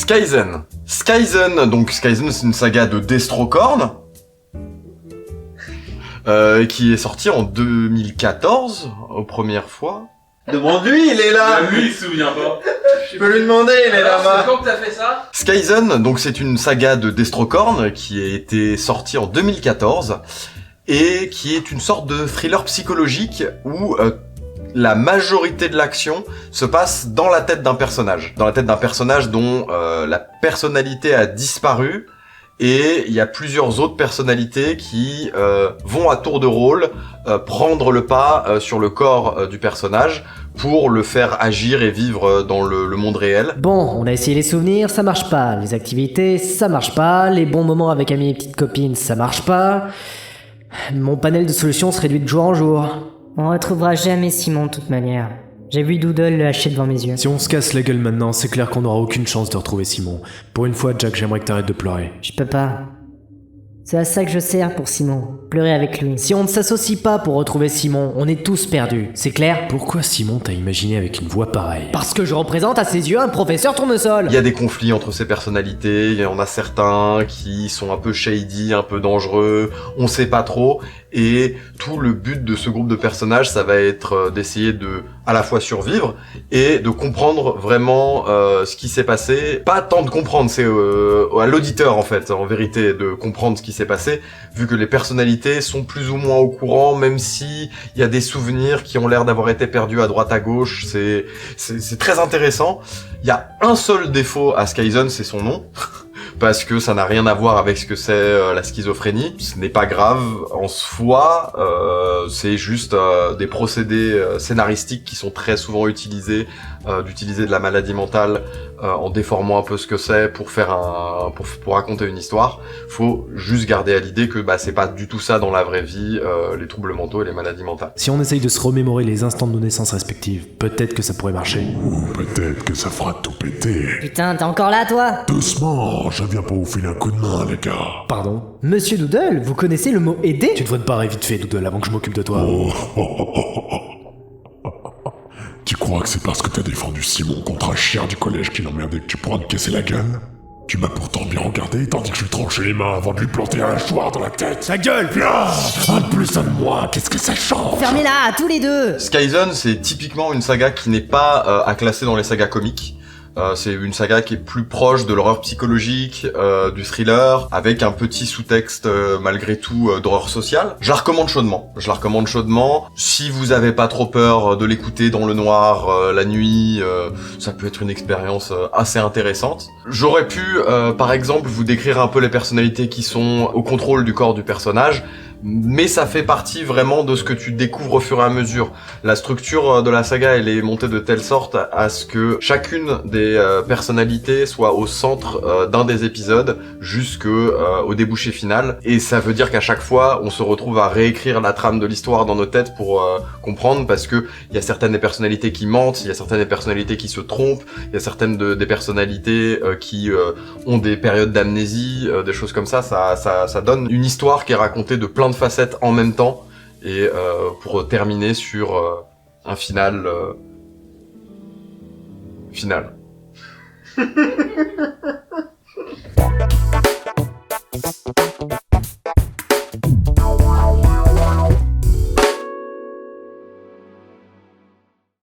Skyzen. Skyzen, c'est une saga de Destrocorn qui est sortie en 2014, aux premières fois. Demande-lui, il est là. Même lui, il se souvient pas. Je peux lui demander, il est là-bas. C'est quand que t'as fait ça? Skyzen, donc c'est une saga de Destrocorn qui a été sortie en 2014 et qui est une sorte de thriller psychologique où la majorité de l'action se passe dans la tête d'un personnage. Dans la tête d'un personnage dont la personnalité a disparu. Et il y a plusieurs autres personnalités qui vont à tour de rôle prendre le pas sur le corps du personnage pour le faire agir et vivre dans le monde réel. Bon, on a essayé les souvenirs, ça marche pas. Les activités, ça marche pas. Les bons moments avec amis et petites copines, ça marche pas. Mon panel de solutions se réduit de jour en jour. On retrouvera jamais Simon de toute manière. J'ai vu Doodle le hacher devant mes yeux. Si on se casse la gueule maintenant, c'est clair qu'on n'aura aucune chance de retrouver Simon. Pour une fois, Jack, j'aimerais que t'arrêtes de pleurer. Je peux pas. C'est à ça que je sers pour Simon. Pleurer avec lui. Si on ne s'associe pas pour retrouver Simon, on est tous perdus, c'est clair? Pourquoi Simon t'a imaginé avec une voix pareille? Parce que je représente à ses yeux un professeur tournesol. Il y a des conflits entre ces personnalités, il y en a certains qui sont un peu shady, un peu dangereux, on sait pas trop, et tout le but de ce groupe de personnages, ça va être d'essayer de à la fois survivre et de comprendre vraiment ce qui s'est passé. Pas tant de comprendre, c'est à l'auditeur en fait, en vérité, de comprendre ce qui s'est passé, vu que les personnalités sont plus ou moins au courant, même si il y a des souvenirs qui ont l'air d'avoir été perdus à droite à gauche. C'est très intéressant. Il y a un seul défaut à Skyzen, c'est son nom. Parce que ça n'a rien à voir avec ce que c'est la schizophrénie. Ce n'est pas grave en soi, c'est juste des procédés scénaristiques qui sont très souvent utilisés, d'utiliser de la maladie mentale en déformant un peu ce que c'est pour faire pour raconter une histoire. Faut juste garder à l'idée que c'est pas du tout ça dans la vraie vie, les troubles mentaux et les maladies mentales. Si on essaye de se remémorer les instants de nos naissances respectives, peut-être que ça pourrait marcher. Ou peut-être que ça fera tout péter. Putain, t'es encore là, toi? Doucement, je viens pour vous filer un coup de main, les gars. Pardon? Monsieur Doodle, vous connaissez le mot aider? Tu devrais te barrer vite fait, Doodle, avant que je m'occupe de toi. Tu crois que c'est parce que t'as défendu Simon contre un chien du collège qui l'emmerdait que tu pourras me casser la gueule? Tu m'as pourtant bien regardé, tandis que je lui tranchais les mains avant de lui planter un hachoir dans la tête. Ta gueule! Viens! Un de plus, un de moins, qu'est-ce que ça change? Fermez-la, tous les deux! Skyzen, c'est typiquement une saga qui n'est pas à classer dans les sagas comiques. C'est une saga qui est plus proche de l'horreur psychologique, du thriller, avec un petit sous-texte malgré tout d'horreur sociale. Je la recommande chaudement. Si vous avez pas trop peur de l'écouter dans le noir la nuit, ça peut être une expérience assez intéressante. J'aurais pu, par exemple, vous décrire un peu les personnalités qui sont au contrôle du corps du personnage, mais ça fait partie vraiment de ce que tu découvres au fur et à mesure. La structure de la saga, elle est montée de telle sorte à ce que chacune des personnalités soit au centre d'un des épisodes jusqu'au débouché final. Et ça veut dire qu'à chaque fois, on se retrouve à réécrire la trame de l'histoire dans nos têtes pour comprendre, parce que il y a certaines des personnalités qui mentent, il y a certaines des personnalités qui se trompent, il y a certaines des personnalités qui ont des périodes d'amnésie, des choses comme ça. Ça donne une histoire qui est racontée de plein de facettes en même temps, et pour terminer sur un final final.